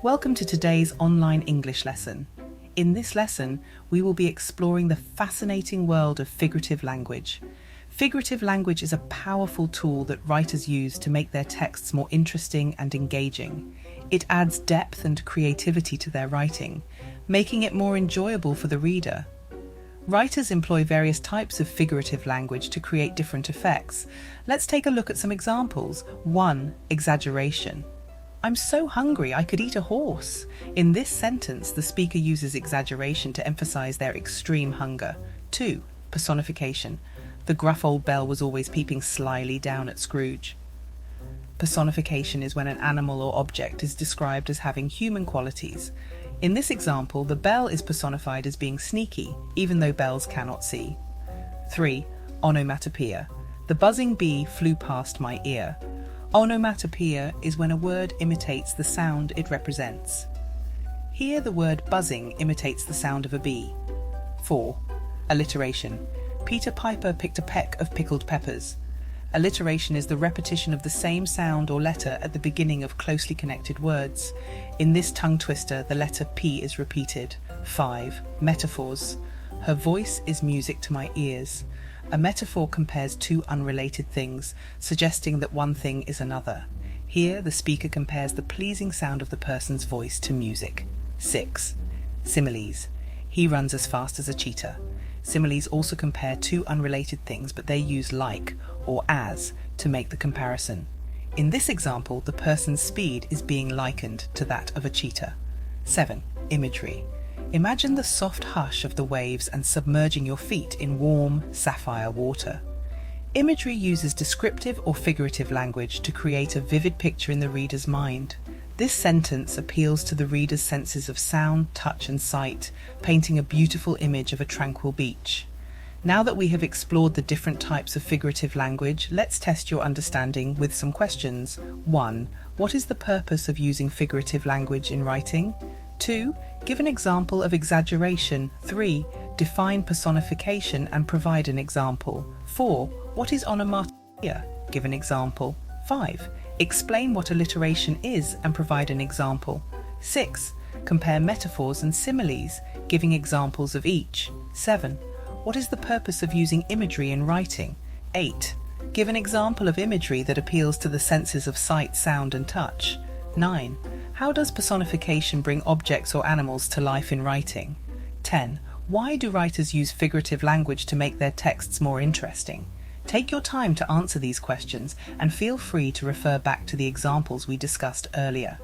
Welcome to today's online English lesson. In this lesson, we will be exploring the fascinating world of figurative language. Figurative language is a powerful tool that writers use to make their texts more interesting and engaging. It adds depth and creativity to their writing, making it more enjoyable for the reader. Writers employ various types of figurative language to create different effects. Let's take a look at some examples. 1. Exaggeration. I'm so hungry I could eat a horse. In this sentence, the speaker uses exaggeration to emphasize their extreme hunger. 2. Personification. The gruff old bell was always peeping slyly down at Scrooge. Personification is when an animal or object is described as having human qualities. In this example, the bell is personified as being sneaky, even though bells cannot see. 3. Onomatopoeia. The buzzing bee flew past my ear. Onomatopoeia is when a word imitates the sound it represents. Here the word buzzing imitates the sound of a bee. 4. Alliteration. Peter Piper picked a peck of pickled peppers. Alliteration is the repetition of the same sound or letter at the beginning of closely connected words. In this tongue twister, the letter P is repeated. 5. Metaphors. Her voice is music to my ears. A metaphor compares two unrelated things, suggesting that one thing is another. Here, the speaker compares the pleasing sound of the person's voice to music. 6. Similes. He runs as fast as a cheetah. Similes also compare two unrelated things, but they use like or as to make the comparison. In this example, the person's speed is being likened to that of a cheetah. 7. Imagery. Imagine the soft hush of the waves and submerging your feet in warm, sapphire water. Imagery uses descriptive or figurative language to create a vivid picture in the reader's mind. This sentence appeals to the reader's senses of sound, touch, and sight, painting a beautiful image of a tranquil beach. Now that we have explored the different types of figurative language, let's test your understanding with some questions. 1. What is the purpose of using figurative language in writing? 2. Give an example of exaggeration. 3. Define personification and provide an example. 4. What is onomatopoeia? Give an example. 5. Explain what alliteration is and provide an example. 6. Compare metaphors and similes, giving examples of each. 7. What is the purpose of using imagery in writing? 8. Give an example of imagery that appeals to the senses of sight, sound, and touch. 9. How does personification bring objects or animals to life in writing? 10. Why do writers use figurative language to make their texts more interesting? Take your time to answer these questions and feel free to refer back to the examples we discussed earlier.